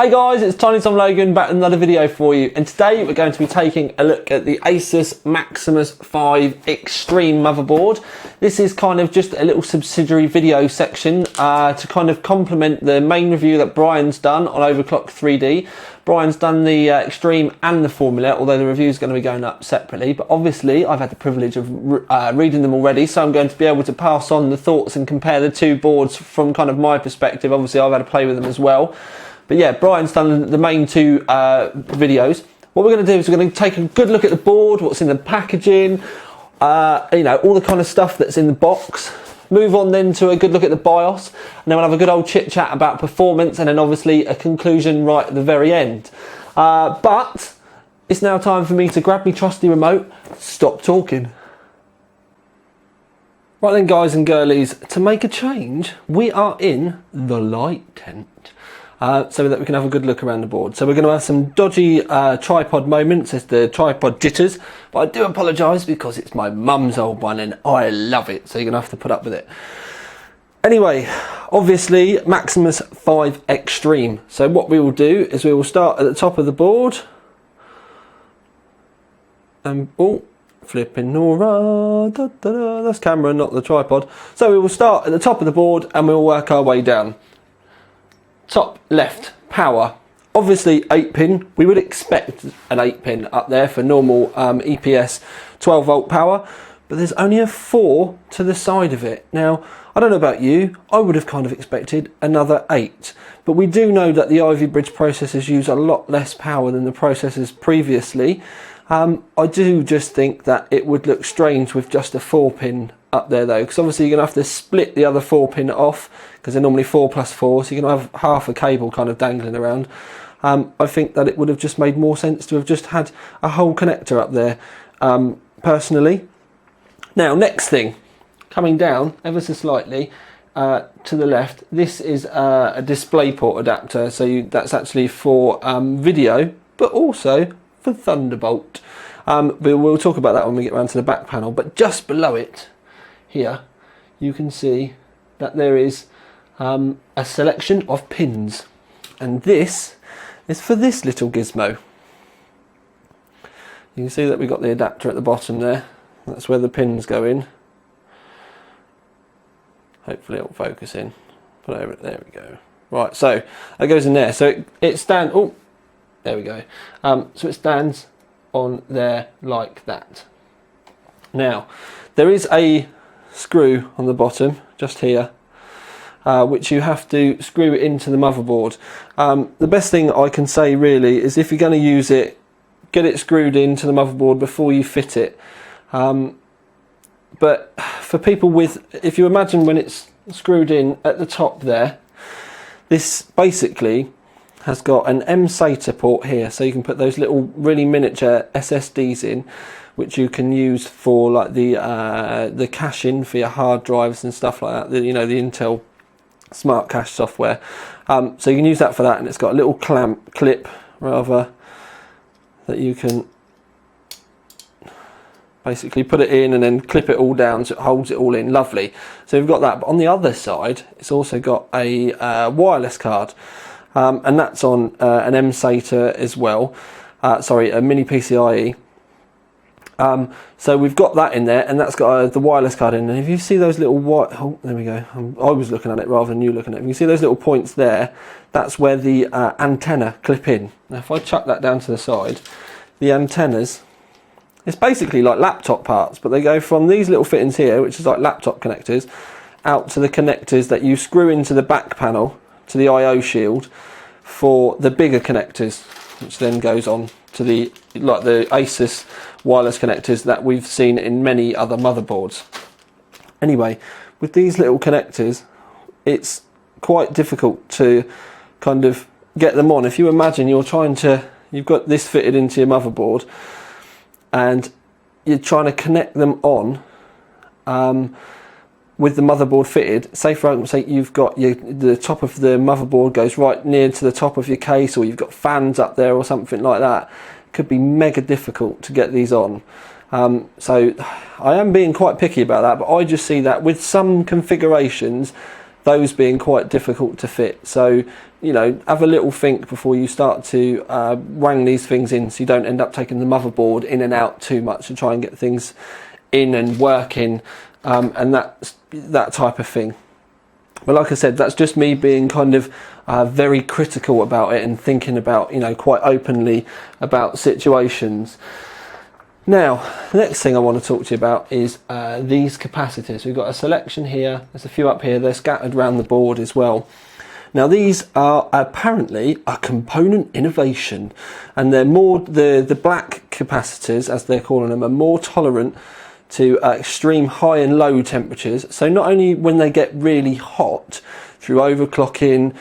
Hey guys, it's Tiny Tom Logan back with another video for you, and today we're going to be taking a look at the Asus Maximus 5 Extreme motherboard. This is kind of just a little subsidiary video section to kind of complement the main review that Brian's done on Overclock 3D. Brian's done the Extreme and the Formula, although the review is going to be going up separately, but obviously I've had the privilege of reading them already, so I'm going to be able to pass on the thoughts and compare the two boards from kind of my perspective. Obviously I've had to play with them as well. But yeah, Brian's done the main two videos. What we're going to do is we're going to take a good look at the board, what's in the packaging, you know, all the kind of stuff that's in the box. Move on then to a good look at the BIOS, and then we'll have a good old chit chat about performance, and then obviously a conclusion right at the very end. But it's now time for me to grab my trusty remote, stop talking. Right then guys and girlies, to make a change, we are in the light tent. So that we can have a good look around the board. So we're going to have some dodgy tripod moments, as the tripod jitters, but I do apologise because it's my mum's old one and I love it, so you're going to have to put up with it. Anyway, obviously Maximus 5 Extreme. So what we will do is we will start at the top of the board, and oh, flipping Nora, da, da, da, that's camera, not the tripod. So we will start at the top of the board and we'll work our way down. Top left, power, obviously 8-pin. We would expect an 8-pin up there for normal EPS 12 volt power, but there's only a 4 to the side of it. Now, I don't know about you, I would have kind of expected another 8, but we do know that the Ivy Bridge processors use a lot less power than the processors previously. I do just think that it would look strange with just a 4-pin up there though, because obviously you're going to have to split the other 4-pin off, because they're normally 4 plus 4, so you're going to have half a cable kind of dangling around. I think that it would have just made more sense to have just had a whole connector up there, personally. Now, next thing, coming down ever so slightly to the left, this is a DisplayPort adapter, so that's actually for video, but also for Thunderbolt. But we'll talk about that when we get around to the back panel. But just below it, here, you can see that there is a selection of pins, and this is for this little gizmo. You can see that we've got the adapter at the bottom there. That's where the pins go in. Hopefully it'll focus in. Put it over it. There we go. Right, so that goes in there. So it stands. Oh, there we go. So it stands on there like that. Now, there is a screw on the bottom, just here, which you have to screw into the motherboard. The best thing I can say really is, if you're going to use it, get it screwed into the motherboard before you fit it. But for people with, if you imagine when it's screwed in at the top there, this basically has got an M-SATA port here, so you can put those little really miniature SSDs in, which you can use for like the caching for your hard drives and stuff like that. You know, the Intel Smart Cache software. So you can use that for that, and it's got a little clip rather that you can basically put it in and then clip it all down so it holds it all in. Lovely. So we've got that, but on the other side it's also got a wireless card. And that's on an M-SATA as well, sorry, a mini PCIe. So we've got that in there, and that's got the wireless card in. And if you see those little oh, there we go. I was looking at it rather than you looking at it. If you see those little points there, that's where the antenna clip in. Now if I chuck that down to the side, the antennas, it's basically like laptop parts, but they go from these little fittings here, which is like laptop connectors, out to the connectors that you screw into the back panel, to the I/O shield for the bigger connectors, which then goes on to the Asus wireless connectors that we've seen in many other motherboards. Anyway, with these little connectors, it's quite difficult to kind of get them on. If you imagine you've got this fitted into your motherboard and you're trying to connect them on with the motherboard fitted, say for argument's sake you've got the top of the motherboard goes right near to the top of your case, or you've got fans up there or something like that, it could be mega difficult to get these on. So I am being quite picky about that, but I just see that with some configurations those being quite difficult to fit. So, you know, have a little think before you start to wang these things in, so you don't end up taking the motherboard in and out too much and try and get things in and working, and that type of thing. But like I said, that's just me being kind of very critical about it and thinking about, you know, quite openly about situations. Now, the next thing I want to talk to you about is these capacitors. We've got a selection here, there's a few up here, they're scattered around the board as well. Now these are apparently a component innovation, and they're more, the black capacitors, as they're calling them, are more tolerant to extreme high and low temperatures. So not only when they get really hot through overclocking,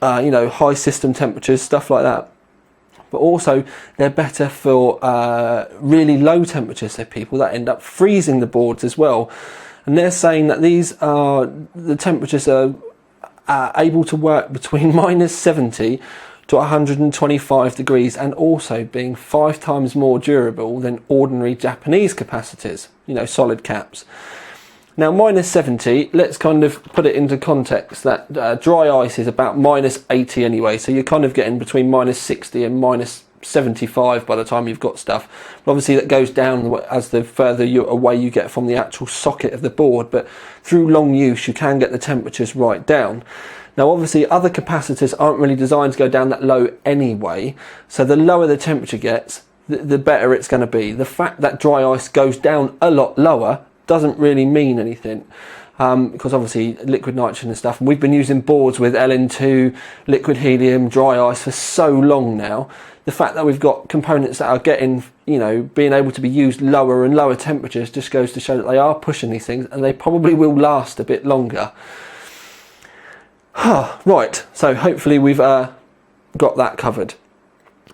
you know, high system temperatures, stuff like that, but also they're better for really low temperatures, so people that end up freezing the boards as well. And they're saying that these are, the temperatures are able to work between -70 to 125 degrees, and also being 5 times more durable than ordinary Japanese capacitors, you know, solid caps. Now -70, let's kind of put it into context that dry ice is about -80 anyway, so you're kind of getting between -60 and -75 by the time you've got stuff. But obviously that goes down as the further away you get from the actual socket of the board, but through long use you can get the temperatures right down. Now obviously other capacitors aren't really designed to go down that low anyway, so the lower the temperature gets, the better it's going to be. The fact that dry ice goes down a lot lower doesn't really mean anything, because obviously liquid nitrogen and stuff, and we've been using boards with LN2, liquid helium, dry ice for so long now. The fact that we've got components that are getting, you know, being able to be used lower and lower temperatures just goes to show that they are pushing these things, and they probably will last a bit longer. Right, so hopefully we've got that covered.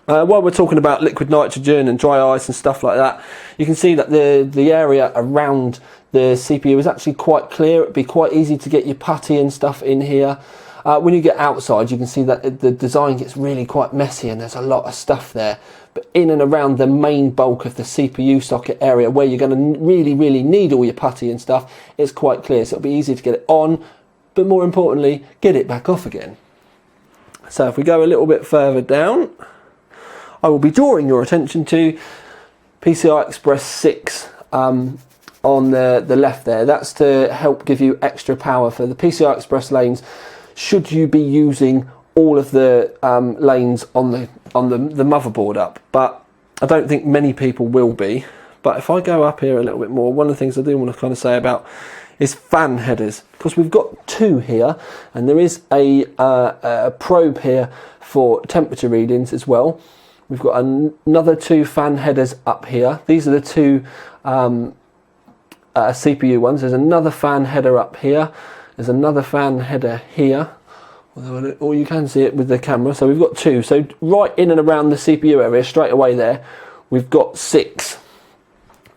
While we're talking about liquid nitrogen and dry ice and stuff like that, you can see that the area around the CPU is actually quite clear. It'd be quite easy to get your putty and stuff in here. When you get outside, you can see that the design gets really quite messy and there's a lot of stuff there. But in and around the main bulk of the CPU socket area, where you're going to really need all your putty and stuff, it's quite clear. So it'll be easy to get it on, but more importantly, get it back off again. So if we go a little bit further down, I will be drawing your attention to PCI Express 6 on the left there. That's to help give you extra power for the PCI Express lanes, should you be using all of the lanes on the motherboard up. But I don't think many people will be. But if I go up here a little bit more, one of the things I do want to kind of say about is fan headers, because we've got two here, and there is a probe here for temperature readings as well. We've got another two fan headers up here. These are the two CPU ones. There's another fan header up here. There's another fan header here, or you can see it with the camera. So we've got two. So right in and around the CPU area, straight away there, we've got 6.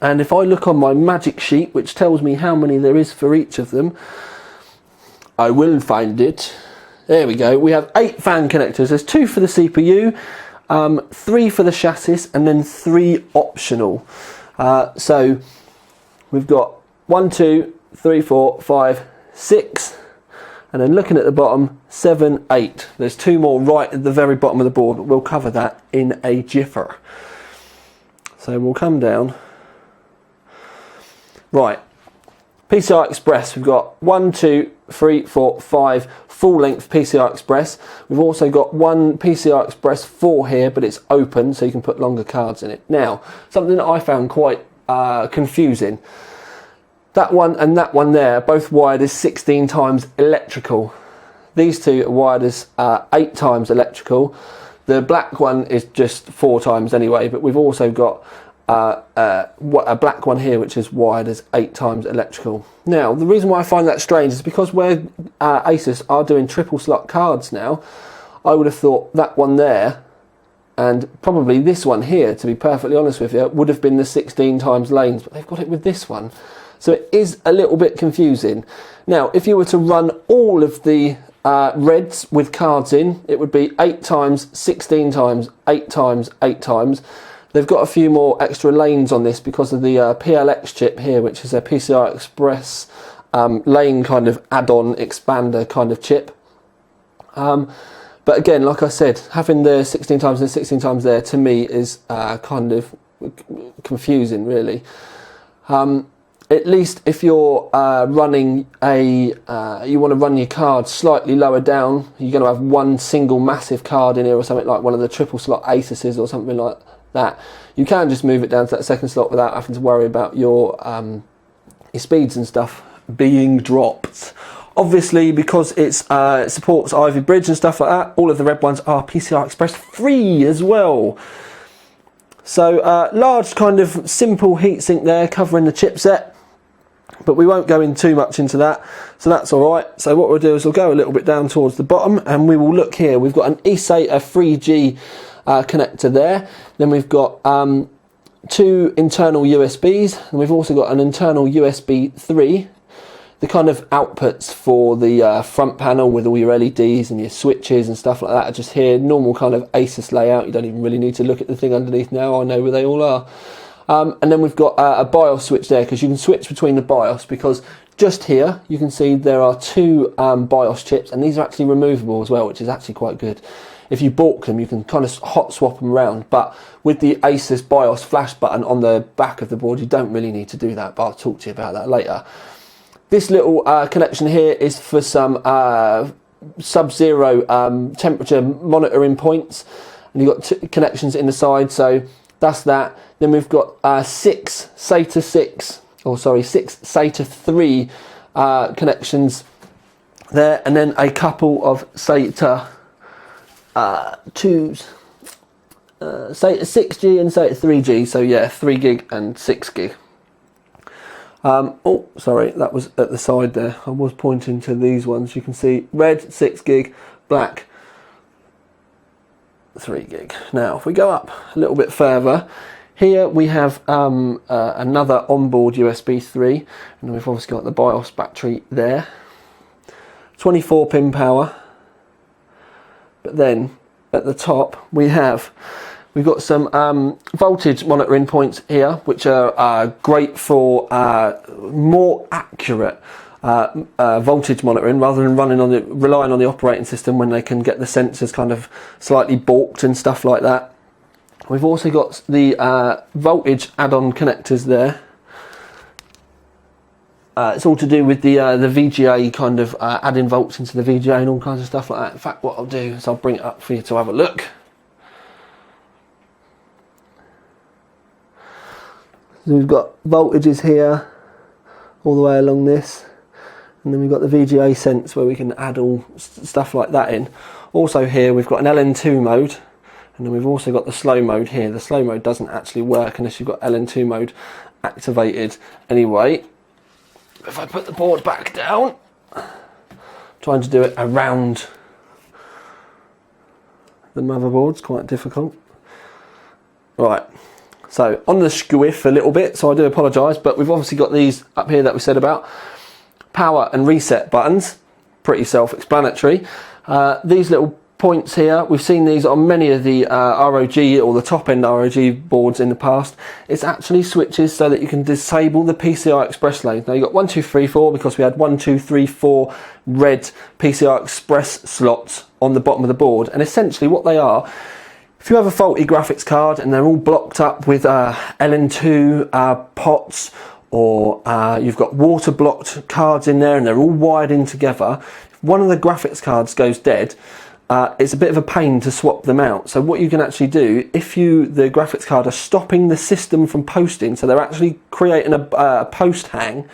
And if I look on my magic sheet, which tells me how many there is for each of them, I will find it. There we go. We have 8 fan connectors. There's 2 for the CPU, 3 for the chassis, and then 3 optional. So we've got 1, 2, 3, 4, 5, 6, and then looking at the bottom, 7, 8. There's 2 more right at the very bottom of the board, but we'll cover that in a jiffer. So we'll come down. Right, PCI Express, we've got 1, 2, 3, 4, 5 full length PCI Express. We've also got 1 PCI Express 4 here, but it's open, so you can put longer cards in it. Now, something that I found quite confusing. That one and that one there, both wired as 16 times electrical. These two are wired as 8 times electrical. The black one is just 4 times anyway, but we've also got a black one here which is wired as 8 times electrical. Now the reason why I find that strange is because where Asus are doing triple slot cards now, I would have thought that one there and probably this one here, to be perfectly honest with you, would have been the 16 times lanes, but they've got it with this one, so it is a little bit confusing. Now if you were to run all of the reds with cards in, it would be 8 times, 16 times, 8 times, 8 times. They've got a few more extra lanes on this because of the PLX chip here, which is a PCI Express lane kind of add-on expander kind of chip. But again, like I said, having the 16 times and 16 times there to me is kind of confusing, really. At least if you're running you want to run your card slightly lower down, you're going to have one single massive card in here or something, like one of the triple slot Asuses or something like that. You can just move it down to that second slot without having to worry about your speeds and stuff being dropped. Obviously, because it supports Ivy Bridge and stuff like that, all of the red ones are PCI Express free as well. So large kind of simple heatsink there covering the chipset, but we won't go in too much into that, so that's all right. So what we'll do is we'll go a little bit down towards the bottom, and we will look here. We've got an eSATA 3G connector there. Then we've got 2 internal USBs, and we've also got an internal USB 3. The kind of outputs for the front panel with all your LEDs and your switches and stuff like that are just here. Normal kind of Asus layout. You don't even really need to look at the thing underneath now. I know where they all are. And then we've got a BIOS switch there, because you can switch between the BIOS, because just here you can see there are 2 BIOS chips, and these are actually removable as well, which is actually quite good. If you balk them, you can kind of hot swap them around, but with the Asus BIOS flash button on the back of the board, you don't really need to do that, but I'll talk to you about that later. This little connection here is for some sub-zero temperature monitoring points, and you've got 2 connections in the side, so that's that. Then we've got 6 SATA 3 connections there, and then a couple of SATA 2s, SATA 6G and SATA 3G, so yeah, 3 gig and 6 gig. Oh, sorry, that was at the side there. I was pointing to these ones. You can see red 6 gig, black 3 gig. Now, if we go up a little bit further, here we have another onboard USB 3, and we've obviously got the BIOS battery there. 24 pin power. But then at the top we've got some voltage monitoring points here, which are great for more accurate voltage monitoring, rather than relying on the operating system when they can get the sensors kind of slightly balked and stuff like that. We've also got the voltage add-on connectors there. It's all to do with the VGA, kind of adding volts into the VGA and all kinds of stuff like that. In fact, what I'll do is I'll bring it up for you to have a look. So we've got voltages here all the way along this, and then we've got the VGA sense where we can add all stuff like that in. Also here we've got an LN2 mode, and then we've also got the slow mode here. The slow mode doesn't actually work unless you've got LN2 mode activated anyway. If I put the board back down, trying to do it around the motherboard's quite difficult. Right, so on the squiff a little bit, so I do apologise, but we've obviously got these up here that we said about. Power and reset buttons, pretty self-explanatory. These little points here, we've seen these on many of the ROG or the top end ROG boards in the past. It's actually switches so that you can disable the PCI Express lanes. Now you've got 1, 2, 3, 4 because we had 1, 2, 3, 4 red PCI Express slots on the bottom of the board, and essentially what they are, if you have a faulty graphics card and they're all blocked up with LN2 pots, or you've got water blocked cards in there and they're all wired in together, if one of the graphics cards goes dead, it's a bit of a pain to swap them out. So what you can actually do, if the graphics card are stopping the system from posting, so they're actually creating a post hang,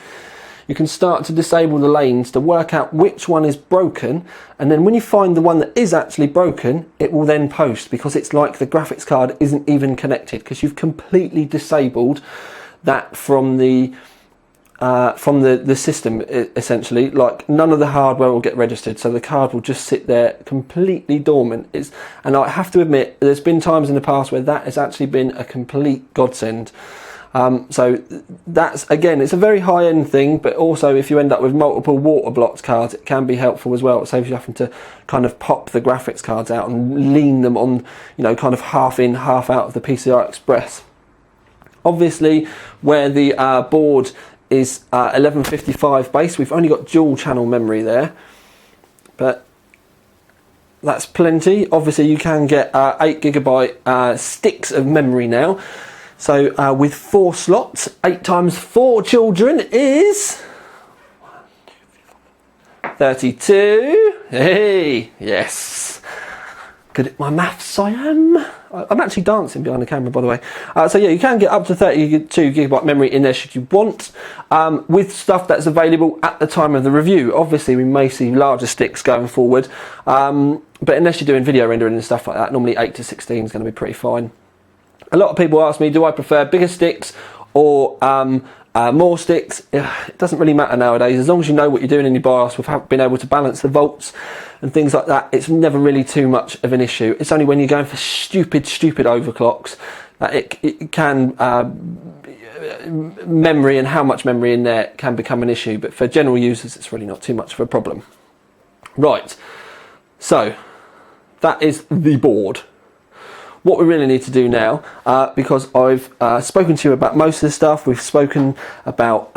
you can start to disable the lanes to work out which one is broken, and then when you find the one that is actually broken, it will then post, because it's like the graphics card isn't even connected, because you've completely disabled that from the system, essentially. Like, none of the hardware will get registered, so the card will just sit there completely dormant. And I have to admit, there's been times in the past where that has actually been a complete godsend. So that's, again, it's a very high-end thing, but also if you end up with multiple water blocked cards, it can be helpful as well. It saves you having to kind of pop the graphics cards out and lean them on, kind of half in, half out of the PCI Express. Obviously, where the board is 1155 base. We've only got dual channel memory there, but that's plenty. Obviously you can get 8GB sticks of memory now. So with 4 slots, 8 times 4 children is 32. Hey, yes. Good at my maths, I am. I'm actually dancing behind the camera, by the way. So yeah, you can get up to 32GB memory in there should you want, with stuff that's available at the time of the review. Obviously, we may see larger sticks going forward, but unless you're doing video rendering and stuff like that, normally 8 to 16 is going to be pretty fine. A lot of people ask me, do I prefer bigger sticks or more sticks? It doesn't really matter nowadays, as long as you know what you're doing in your BIOS with being able to balance the volts and things like that. It's never really too much of an issue. It's only when you're going for stupid overclocks that it can memory and how much memory in there can become an issue, but for general users it's really not too much of a problem. Right, so that is the board. What we really need to do now, because I've spoken to you about most of the stuff, we've spoken about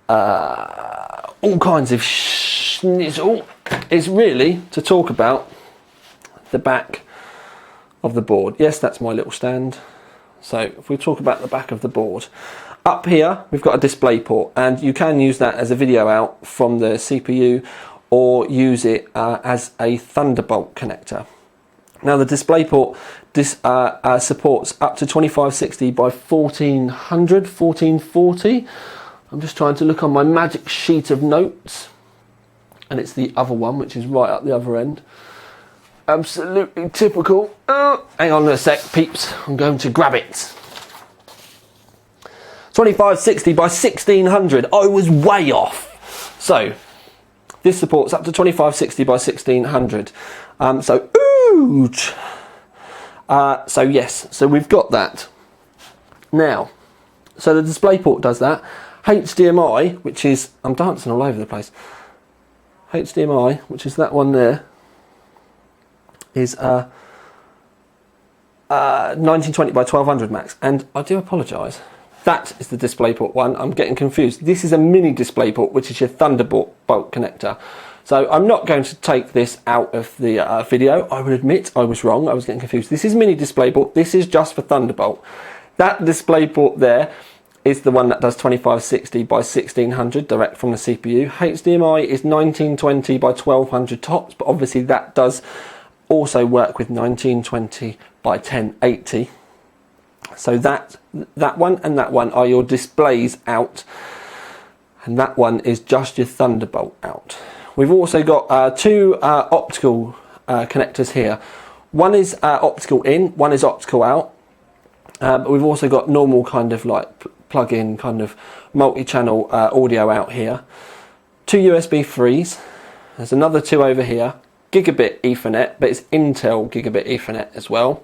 all kinds of schnizzle, is really to talk about the back of the board. Yes, that's my little stand. So if we talk about the back of the board, up here we've got a display port, and you can use that as a video out from the CPU or use it as a Thunderbolt connector. Now the DisplayPort supports up to 2560 by 1440. I'm just trying to look on my magic sheet of notes, and it's the other one, which is right up the other end. Absolutely typical. Hang on a sec, peeps. I'm going to grab it. 2560 by 1600. I was way off. So this supports up to 2560 by 1600. So yes, so we've got that. Now, so the DisplayPort does that. HDMI, which is, I'm dancing all over the place. HDMI, which is that one there, is 1920 by 1200 max. And I do apologise, that is the DisplayPort one. I'm getting confused. This is a mini DisplayPort, which is your Thunderbolt connector. So I'm not going to take this out of the video. I will admit I was wrong. I was getting confused. This is mini DisplayPort. This is just for Thunderbolt. That DisplayPort there is the one that does 2560 by 1600 direct from the CPU. HDMI is 1920 by 1200 tops, but obviously that does also work with 1920 by 1080. So that one and that one are your displays out, and that one is just your Thunderbolt out. We've also got two optical connectors here. One is optical in, one is optical out. But we've also got normal kind of like plug-in kind of multi-channel audio out here. Two USB 3s. There's another two over here. Gigabit Ethernet, but it's Intel Gigabit Ethernet as well.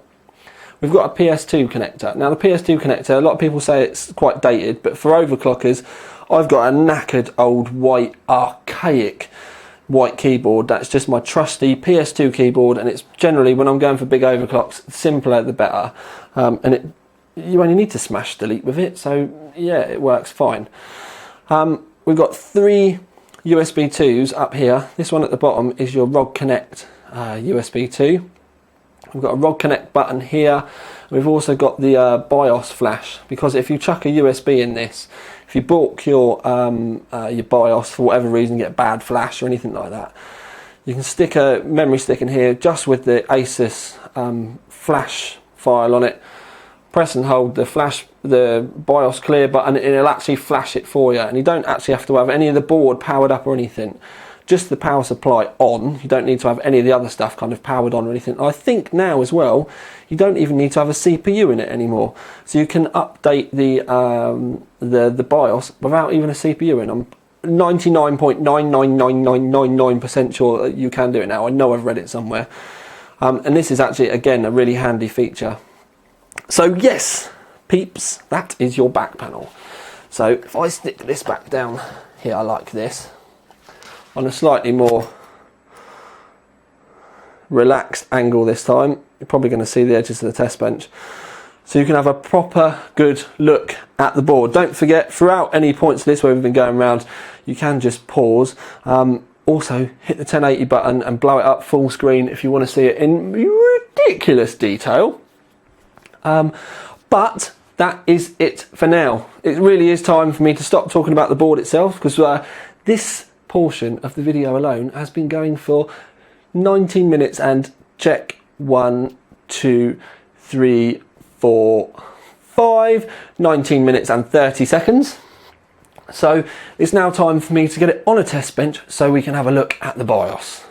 We've got a PS2 connector. Now the PS2 connector, a lot of people say it's quite dated, but for overclockers, I've got a knackered old white archaic white keyboard. That's just my trusty PS2 keyboard, and it's generally, when I'm going for big overclocks, the simpler the better. And you only need to smash delete with it, so yeah, it works fine. We've got three USB 2s up here. This one at the bottom is your ROG Connect USB 2. We've got a ROG Connect button here. We've also got the BIOS flash, because if you chuck a USB in this, if you balk your BIOS for whatever reason, get bad flash or anything like that, you can stick a memory stick in here just with the Asus flash file on it. Press and hold the BIOS clear button, and it'll actually flash it for you, and you don't actually have to have any of the board powered up or anything. Just the power supply on. You don't need to have any of the other stuff kind of powered on or anything. I think now as well, you don't even need to have a CPU in it anymore. So you can update the BIOS without even a CPU in. I'm 99.999999% sure that you can do it now. I know I've read it somewhere. And this is actually, again, a really handy feature. So yes, peeps, that is your back panel. So if I stick this back down here like this, on a slightly more relaxed angle this time, you're probably going to see the edges of the test bench. so you can have a proper good look at the board. Don't forget, throughout any points of this where we've been going around, you can just pause. Also, hit the 1080 button and blow it up full screen if you want to see it in ridiculous detail. But that is it for now. It really is time for me to stop talking about the board itself, because this portion of the video alone has been going for 19 minutes and check 1, 2, 3, 4, 5, 19 minutes and 30 seconds. So it's now time for me to get it on a test bench so we can have a look at the BIOS.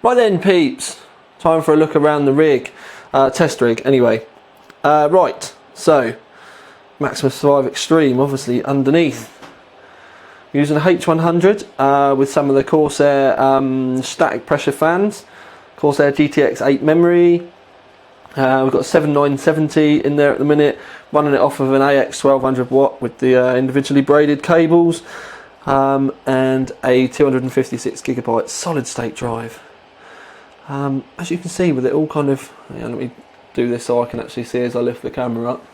Right then, peeps, time for a look around the rig, test rig anyway. Right, so Maximus 5 Extreme obviously underneath. Using a H100 with some of the Corsair static pressure fans, Corsair GTX 8 memory. We've got 7970 in there at the minute, running it off of an AX 1200 watt with the individually braided cables, and a 256 gigabyte solid state drive. As you can see, with it all kind of, let me do this so I can actually see as I lift the camera up.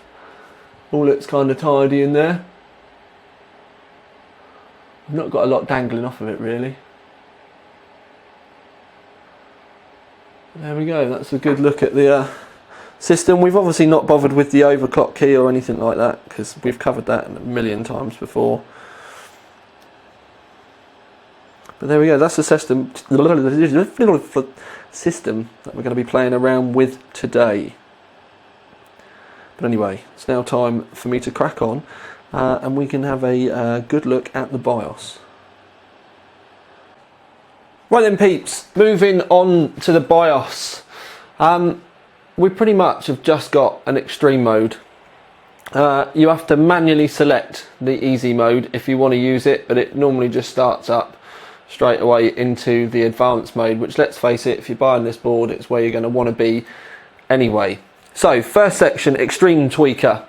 All looks kind of tidy in there. I've not got a lot dangling off of it really. There we go, that's a good look at the system. We've obviously not bothered with the overclock key or anything like that, because we've covered that a million times before. But there we go, that's the system that we're going to be playing around with today. But anyway, it's now time for me to crack on, and we can have a good look at the BIOS. Right then, peeps, moving on to the BIOS. We pretty much have just got an extreme mode. You have to manually select the easy mode if you want to use it, but it normally just starts up straight away into the advanced mode, which, let's face it, if you're buying this board, it's where you're going to want to be anyway. So first section, extreme tweaker.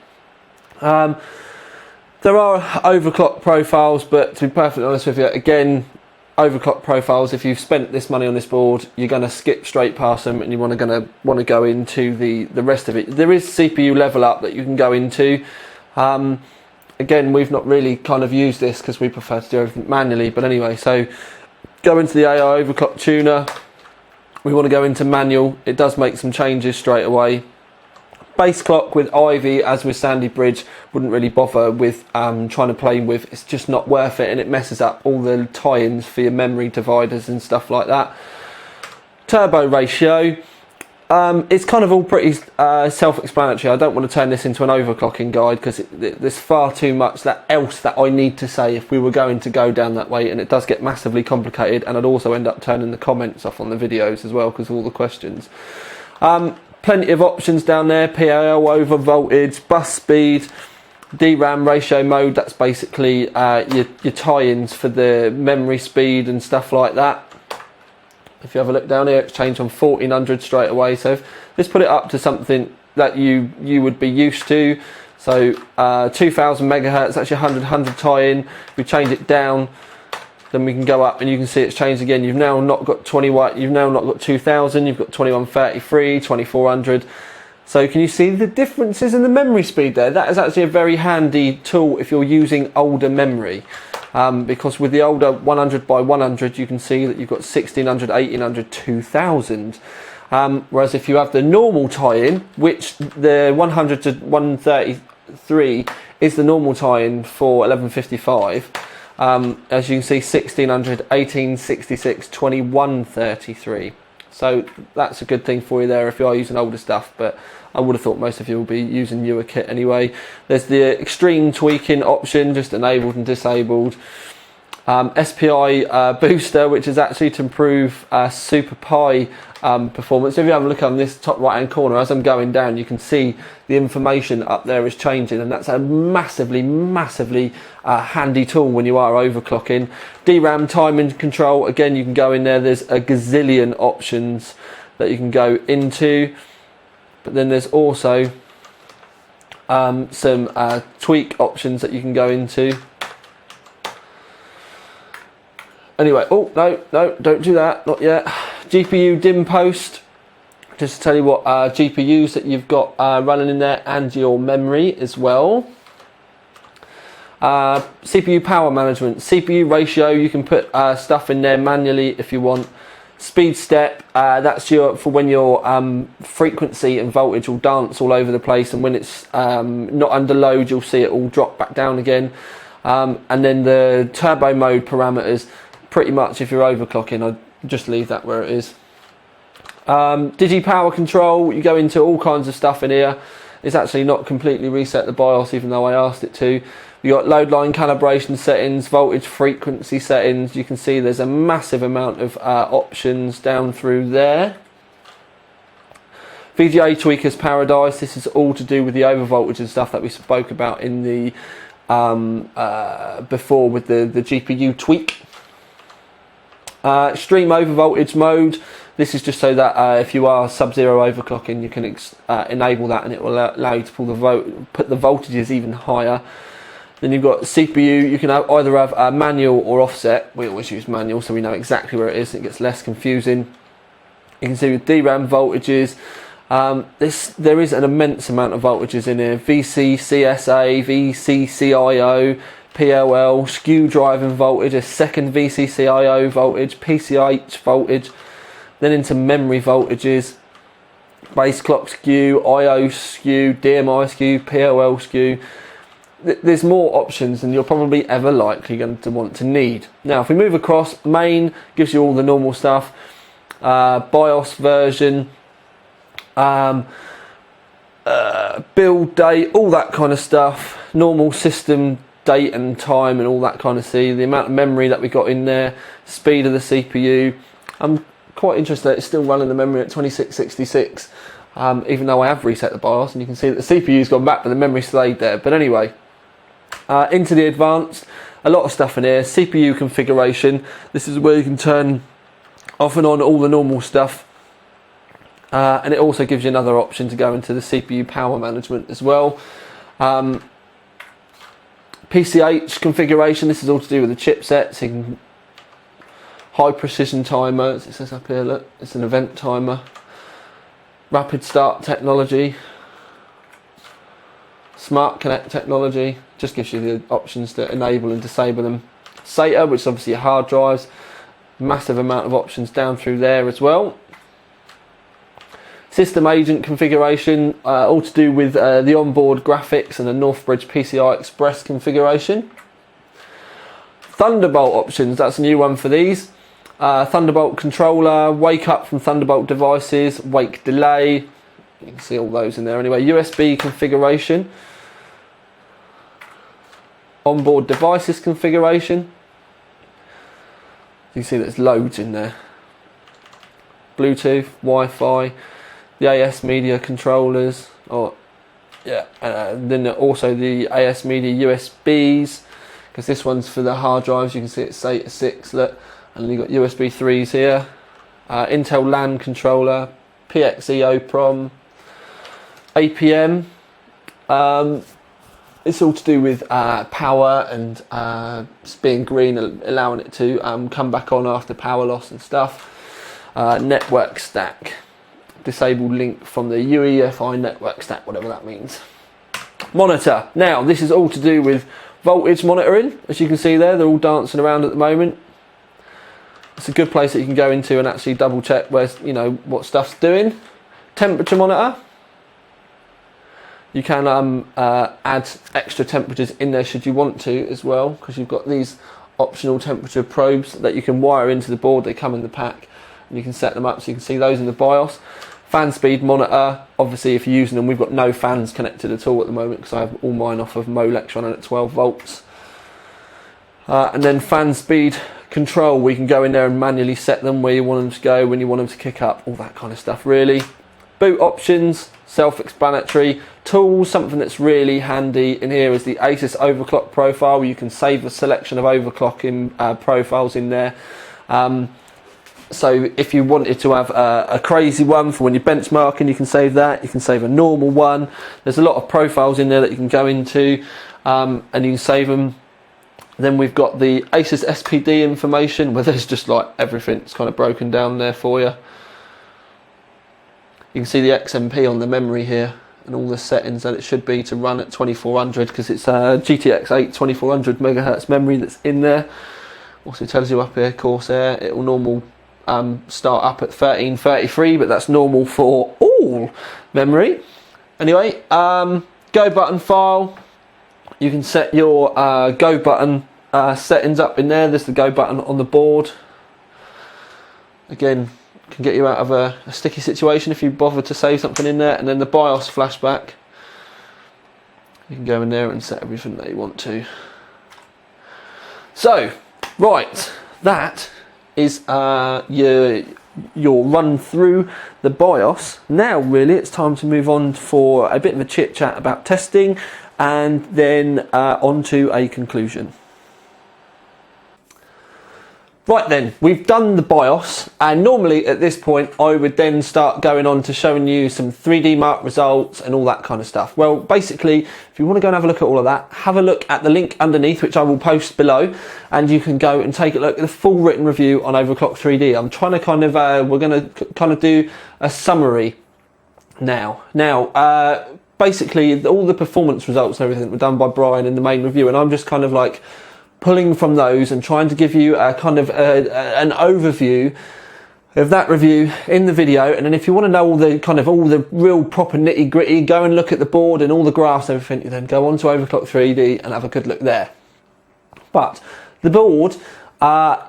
There are overclock profiles, but to be perfectly honest with you, again, overclock profiles, if you've spent this money on this board, you're going to skip straight past them, and you're going to want to go into the rest of it. There is CPU level up that you can go into. Again, we've not really kind of used this because we prefer to do everything manually, but anyway, so go into the AI overclock tuner. We want to go into manual. It does make some changes straight away. Base clock with Ivy, as with Sandy Bridge, wouldn't really bother with trying to play with. It's just not worth it, and it messes up all the tie-ins for your memory dividers and stuff like that. Turbo ratio. It's kind of all pretty self-explanatory. I don't want to turn this into an overclocking guide, because there's far too much else that I need to say if we were going to go down that way, and it does get massively complicated, and I'd also end up turning the comments off on the videos as well because of all the questions. Plenty of options down there: PAL, over voltage, bus speed, DRAM ratio mode. That's basically your tie-ins for the memory speed and stuff like that. If you have a look down here, it's changed on 1400 straight away. So let's put it up to something that you would be used to. So 2000 megahertz, that's your 100 tie-in. If we change it down, then we can go up, and you can see it's changed again. You've now not got 20 watt, you've now not got 2000, you've got 2133, 2400. So can you see the differences in the memory speed there? That is actually a very handy tool if you're using older memory. Because with the older 100 by 100, you can see that you've got 1600, 1800, 2000. Whereas if you have the normal tie-in, which the 100 to 133 is the normal tie-in for 1155, as you can see, 1600, 1866, 2133. So that's a good thing for you there if you are using older stuff, but I would have thought most of you will be using newer kit anyway. There's the extreme tweaking option, just enabled and disabled. SPI booster, which is actually to improve Super Pi performance. So if you have a look on this top right hand corner, as I'm going down, you can see the information up there is changing, and that's a massively handy tool when you are overclocking. DRAM timing control, again, you can go in there. There's a gazillion options that you can go into, but then there's also some tweak options that you can go into. Anyway, oh no, don't do that, not yet. GPU dim post. just to tell you what GPUs that you've got running in there and your memory as well. CPU power management, CPU ratio, you can put stuff in there manually if you want. Speed step, that's for when your frequency and voltage will dance all over the place, and when it's not under load you'll see it all drop back down again. And then the turbo mode parameters, pretty much if you're overclocking, I'd just leave that where it is. Digi power control, you go into all kinds of stuff in here. It's actually not completely reset the BIOS even though I asked it to. You got load line calibration settings, voltage frequency settings. You can see there's a massive amount of options down through there. VGA tweakers paradise, this is all to do with the overvoltage and stuff that we spoke about in the before with the GPU tweak. Extreme overvoltage mode, this is just so that if you are sub-zero overclocking you can enable that, and it will allow you to put the voltages even higher. Then you've got CPU, you can either have manual or offset. We always use manual so we know exactly where it is, it gets less confusing. You can see with DRAM voltages, there is an immense amount of voltages in here. VC, CSA, VCCIO, PLL, skew driving voltage, a second VCCIO voltage, PCIe voltage, then into memory voltages, base clock skew, IO skew, DMI skew, PLL skew. There's more options than you're probably ever likely going to want to need. Now if we move across, main gives you all the normal stuff, BIOS version, build date, all that kind of stuff, normal system date and time and all that kind of the amount of memory that we got in there, speed of the CPU. I'm quite interested that it's still running the memory at 2666, even though I have reset the BIOS, and you can see that the CPU's gone back but the memory stayed there. But anyway, into the advanced, a lot of stuff in here. CPU configuration, this is where you can turn off and on all the normal stuff, and it also gives you another option to go into the CPU power management as well. PCH configuration, this is all to do with the chipset, so you can high precision timer, as it says up here, look, it's an event timer. Rapid start technology, smart connect technology, just gives you the options to enable and disable them. SATA, which is obviously your hard drives, massive amount of options down through there as well. System agent configuration, all to do with the onboard graphics and the Northbridge PCI Express configuration. Thunderbolt options, that's a new one for these. Thunderbolt controller, wake up from Thunderbolt devices, wake delay, you can see all those in there anyway. USB configuration, onboard devices configuration, you can see there's loads in there. Bluetooth, Wi-Fi, the AS media controllers, then also the AS media USBs, because this one's for the hard drives. You can see it's SATA 6, look, and you've got USB 3s here. Intel LAN controller, PXE EEPROM, APM. It's all to do with power and being green, allowing it to come back on after power loss and stuff. Network stack, disabled link from the UEFI network stack, whatever that means. Monitor, now this is all to do with voltage monitoring. As you can see there, they're all dancing around at the moment. It's a good place that you can go into and actually double check where, you know, what stuff's doing. Temperature monitor, you can add extra temperatures in there should you want to as well, because you've got these optional temperature probes that you can wire into the board. They come in the pack and you can set them up so you can see those in the BIOS. Fan speed monitor, obviously if you're using them, we've got no fans connected at all at the moment because I have all mine off of Molex running at 12 volts. And then fan speed control, we can go in there and manually set them where you want them to go, when you want them to kick up, all that kind of stuff really. Boot options, self-explanatory. Tools, something that's really handy in here is the Asus overclock profile. You can save a selection of overclocking profiles in there. So if you wanted to have a crazy one for when you're benchmarking, you can save that. You can save a normal one. There's a lot of profiles in there that you can go into and you can save them. Then we've got the Asus SPD information, where there's just like everything's kind of broken down there for you. You can see the XMP on the memory here and all the settings that it should be to run at 2400, because it's a GTX 8 2400 megahertz memory that's in there. Also tells you up here Corsair, it will normal start up at 1333, but that's normal for all memory. Anyway, go button file, you can set your go button settings up in there. There's the go button on the board. Again, can get you out of a sticky situation if you bother to save something in there. And then the BIOS flashback, you can go in there and set everything that you want to. So, right, that is your run through the BIOS. Now really it's time to move on for a bit of a chit chat about testing, and then on to a conclusion. Right then, we've done the BIOS, and normally at this point I would then start going on to showing you some 3D Mark results and all that kind of stuff. Well, basically, if you want to go and have a look at all of that, have a look at the link underneath, which I will post below, and you can go and take a look at the full written review on Overclock 3D. I'm trying to kind of, we're going to kind of do a summary now. Basically, all the performance results and everything were done by Brian in the main review, and I'm just kind of like pulling from those and trying to give you a kind of an overview of that review in the video. And then if you want to know all the real proper nitty gritty, go and look at the board and all the graphs and everything, then go on to Overclock 3D and have a good look there. But the board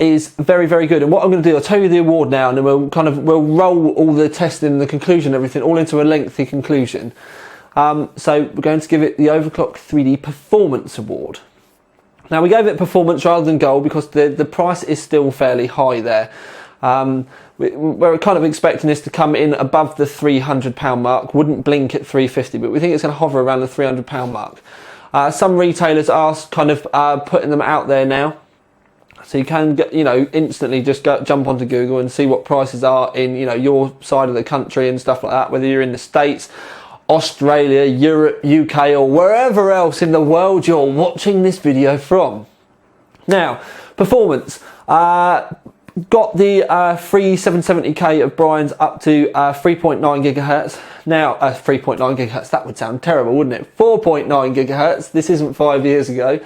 is very, very good. And what I'm going to do, I'll tell you the award now, and then we'll roll all the testing and the conclusion, everything all into a lengthy conclusion. So we're going to give it the Overclock 3D Performance Award. Now, we gave it performance rather than gold because the price is still fairly high there. We're kind of expecting this to come in above the £300 mark, wouldn't blink at 350, but we think it's going to hover around the £300 mark. Some retailers are kind of putting them out there now, so you can get, instantly just jump onto Google and see what prices are in your side of the country and stuff like that, whether you're in the States, Australia, Europe, UK, or wherever else in the world you're watching this video from. Now, performance. Got the 3770K of Brian's up to 3.9 gigahertz. Now, 3.9 gigahertz, that would sound terrible, wouldn't it? 4.9 gigahertz, this isn't 5 years ago.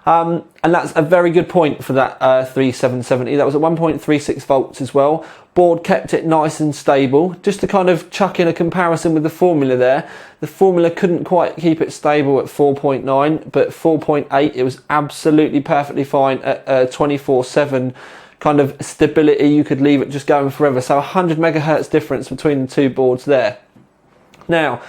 And that's a very good point for that 3770. That was at 1.36 volts as well. Board kept it nice and stable. Just to kind of chuck in a comparison with the formula there, the formula couldn't quite keep it stable at 4.9, but 4.8 it was absolutely perfectly fine at 24/7 kind of stability. You could leave it just going forever. So 100 megahertz difference between the two boards there. Now,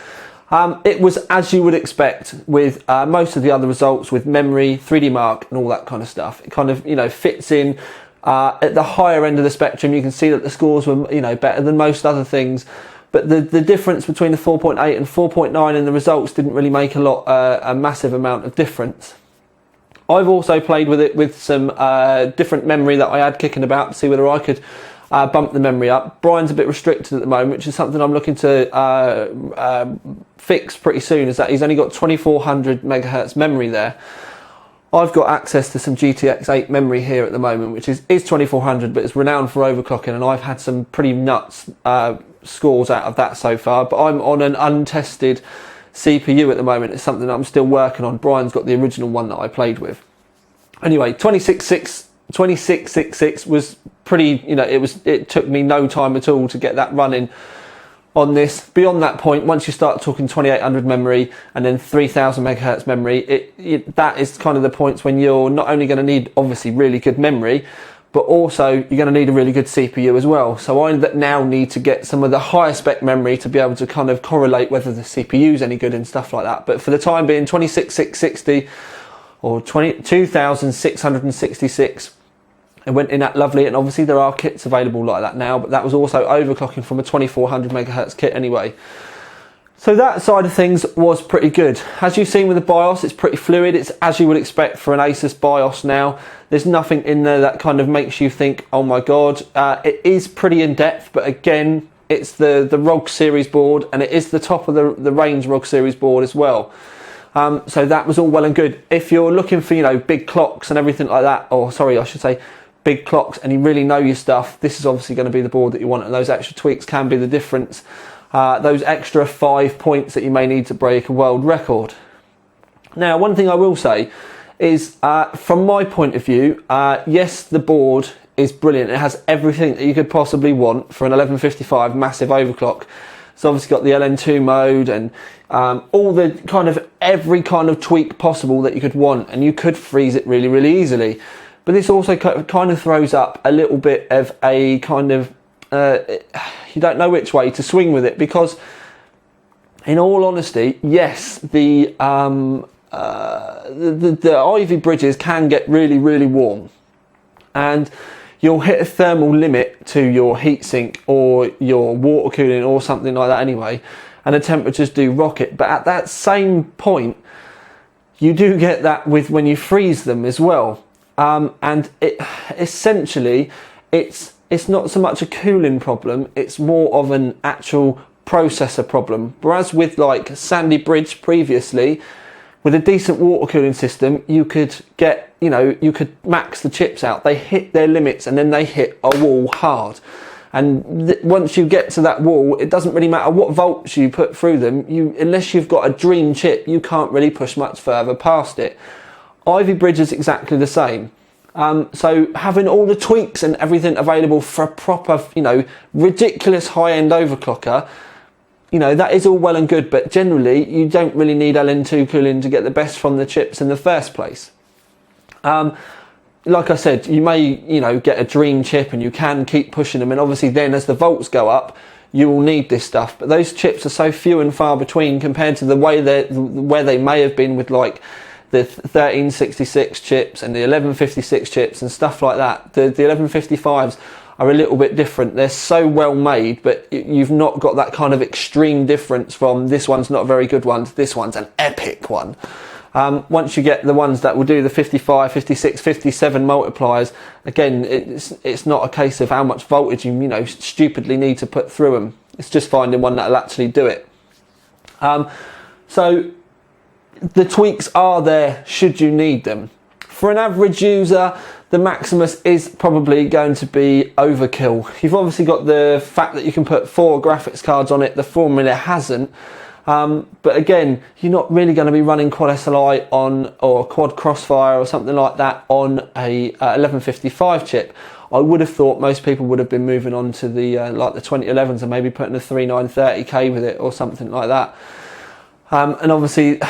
it was as you would expect with most of the other results with memory, 3D Mark and all that kind of stuff. It kind of, fits in at the higher end of the spectrum. You can see that the scores were, better than most other things. But the difference between the 4.8 and 4.9 in the results didn't really make a massive amount of difference. I've also played with it with some different memory that I had kicking about to see whether I could bump the memory up. Brian's a bit restricted at the moment, which is something I'm looking to fix pretty soon, is that he's only got 2400 megahertz memory there. I've got access to some GTX 8 memory here at the moment, which is 2400, but it's renowned for overclocking, and I've had some pretty nuts scores out of that so far. But I'm on an untested CPU at the moment. It's something that I'm still working on. Brian's got the original one that I played with. Anyway, 2666 was pretty, it took me no time at all to get that running on this. Beyond that point, once you start talking 2800 memory and then 3000 megahertz memory, that is kind of the points when you're not only going to need obviously really good memory, but also you're going to need a really good CPU as well. So I now need to get some of the higher spec memory to be able to kind of correlate whether the CPU is any good and stuff like that. But for the time being, 26660 or 2666, it went in that lovely, and obviously there are kits available like that now, but that was also overclocking from a 2400 megahertz kit anyway. So that side of things was pretty good. As you've seen with the BIOS, it's pretty fluid. It's as you would expect for an Asus BIOS now. There's nothing in there that kind of makes you think, oh my God. It is pretty in-depth, but again, it's the ROG series board, and it is the top of the range ROG series board as well. So that was all well and good. If you're looking for, big clocks and everything like that, or sorry, I should say, big clocks, and you really know your stuff, this is obviously going to be the board that you want, and those extra tweaks can be the difference. those extra 5 points that you may need to break a world record. Now, one thing I will say is, from my point of view, yes, the board is brilliant. It has everything that you could possibly want for an 1155 massive overclock. It's obviously got the LN2 mode and all the every kind of tweak possible that you could want, and you could freeze it really, really easily. But this also kind of throws up a little bit of a you don't know which way to swing with it, because in all honesty, yes, the Ivy bridges can get really, really warm, and you'll hit a thermal limit to your heatsink or your water cooling or something like that anyway, and the temperatures do rocket. But at that same point, you do get that with when you freeze them as well. And essentially, it's not so much a cooling problem, it's more of an actual processor problem. Whereas with like Sandy Bridge previously, with a decent water cooling system, you could get, you could max the chips out. They hit their limits and then they hit a wall hard. And once you get to that wall, it doesn't really matter what volts you put through them. Unless you've got a dream chip, you can't really push much further past it. Ivy Bridge is exactly the same. So having all the tweaks and everything available for a proper, ridiculous high-end overclocker, that is all well and good, but generally you don't really need LN2 cooling to get the best from the chips in the first place. Like I said, you may, get a dream chip and you can keep pushing them, and obviously then as the volts go up, you will need this stuff. But those chips are so few and far between compared to where they may have been with like the 1366 chips and the 1156 chips and stuff like that. The 1155s are a little bit different. They're so well made, but you've not got that kind of extreme difference from this one's not a very good one to this one's an epic one. Once you get the ones that will do the 55, 56, 57 multipliers, again, it's not a case of how much voltage you stupidly need to put through them. It's just finding one that'll actually do it. So the tweaks are there should you need them. For an average user, the Maximus is probably going to be overkill. You've obviously got the fact that you can put 4 graphics cards on it. The Formula hasn't. But again, you're not really going to be running quad SLI on, or quad crossfire or something like that on a 1155 chip. I would have thought most people would have been moving on to the like the 2011s and maybe putting a 3930K with it or something like that. And obviously,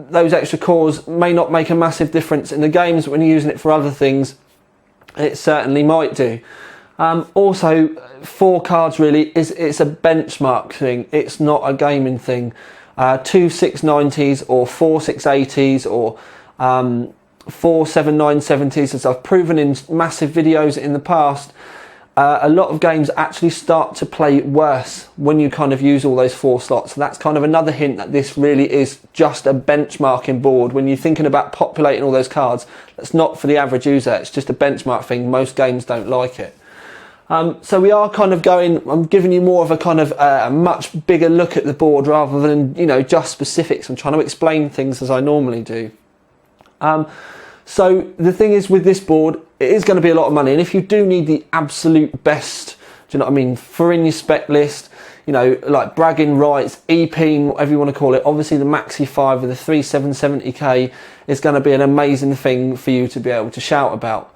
those extra cores may not make a massive difference in the games, but when you're using it for other things, it certainly might do. Also, 4 cards really it's a benchmark thing. It's not a gaming thing. 2 690s or 4 680s or 4 7970s, as I've proven in massive videos in the past. A lot of games actually start to play worse when you kind of use all those 4 slots. So that's kind of another hint that this really is just a benchmarking board. When you're thinking about populating all those cards, that's not for the average user. It's just a benchmark thing. Most games don't like it. So we are kind of I'm giving you more of a kind of a much bigger look at the board rather than, just specifics. I'm trying to explain things as I normally do. So the thing is with this board, it is going to be a lot of money. And if you do need the absolute best, do you know what I mean, for in your spec list, like bragging rights, EPing, whatever you want to call it, obviously the Maxi 5 with the 3770K is going to be an amazing thing for you to be able to shout about.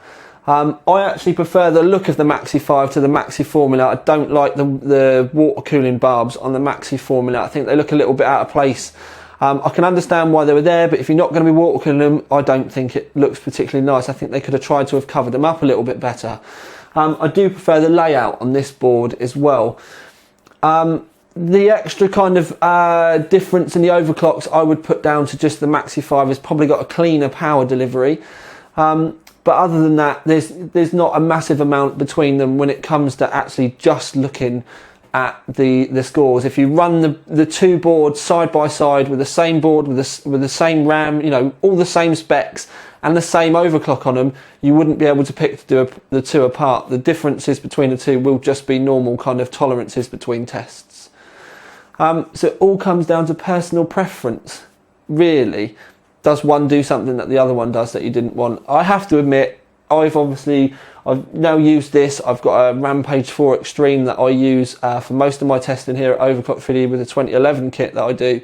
I actually prefer the look of the Maxi 5 to the Maxi Formula. I don't like the water cooling barbs on the Maxi Formula. I think they look a little bit out of place. I can understand why they were there, but if you're not going to be water cooling them, I don't think it looks particularly nice. I think they could have tried to have covered them up a little bit better. I do prefer the layout on this board as well. The extra kind of difference in the overclocks I would put down to just the Maxi 5 has probably got a cleaner power delivery. But other than that, there's not a massive amount between them when it comes to actually just looking at the scores. If you run the 2 boards side by side with the same board, with the same RAM, all the same specs and the same overclock on them, you wouldn't be able to pick the 2 apart. The differences between the 2 will just be normal kind of tolerances between tests. So it all comes down to personal preference, really. Does one do something that the other one does that you didn't want? I have to admit, I've now used this. I've got a Rampage 4 Extreme that I use for most of my testing here at Overclock 3D with the 2011 kit that I do.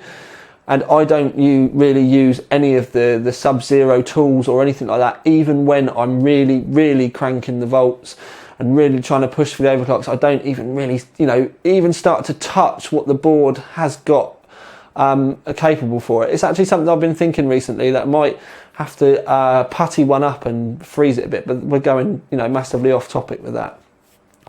And I don't really use any of the Sub-Zero tools or anything like that, even when I'm really, really cranking the volts and really trying to push for the overclocks. I don't even really, even start to touch what the board has got capable for it. It's actually something I've been thinking recently that I might have to putty one up and freeze it a bit, but we're going, massively off topic with that.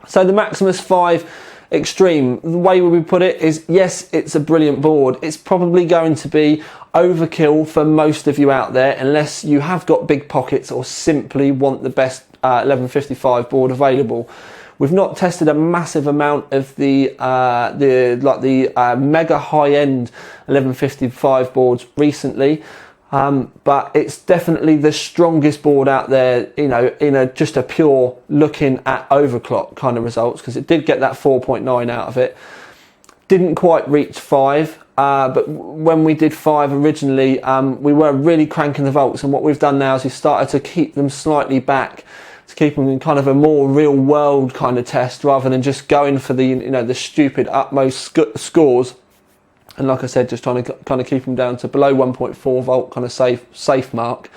So the Maximus 5 Extreme, the way we put it is, yes, it's a brilliant board. It's probably going to be overkill for most of you out there, unless you have got big pockets or simply want the best 1155 board available. We've not tested a massive amount of the mega high-end 1155 boards recently. But it's definitely the strongest board out there, in just a pure looking at overclock kind of results, because it did get that 4.9 out of it. Didn't quite reach 5, but when we did 5 originally, we were really cranking the volts, and what we've done now is we've started to keep them slightly back, to keep them in kind of a more real world kind of test, rather than just going for the, the stupid utmost scores. And like I said, just trying to kind of keep them down to below 1.4 volt kind of safe mark.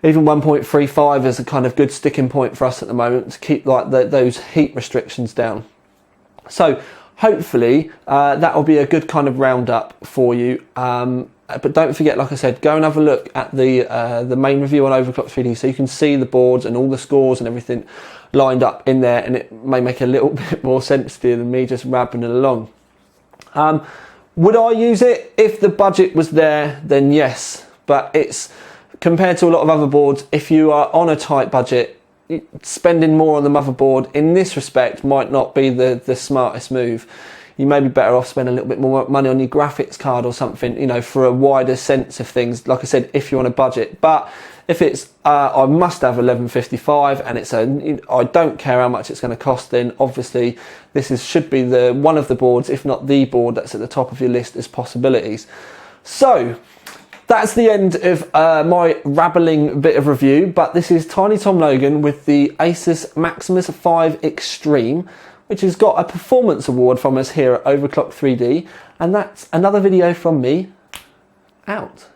Even 1.35 is a kind of good sticking point for us at the moment to keep those heat restrictions down. So hopefully that will be a good kind of roundup for you. But don't forget, like I said, go and have a look at the main review on Overclock 3D, so you can see the boards and all the scores and everything lined up in there, and it may make a little bit more sense to you than me just rabbing it along. Would I use it if the budget was there? Then yes, but it's, compared to a lot of other boards, if you are on a tight budget, spending more on the motherboard in this respect might not be the smartest move. You may be better off spending a little bit more money on your graphics card or something, for a wider sense of things. Like I said, if you're on a budget. But if it's, I must have 1155 and it's I don't care how much it's going to cost, then obviously this should be one of the boards, if not the board, that's at the top of your list as possibilities. So that's the end of my rabbling bit of review, but this is Tiny Tom Logan with the Asus Maximus 5 Extreme, which has got a performance award from us here at Overclock 3D, and that's another video from me out.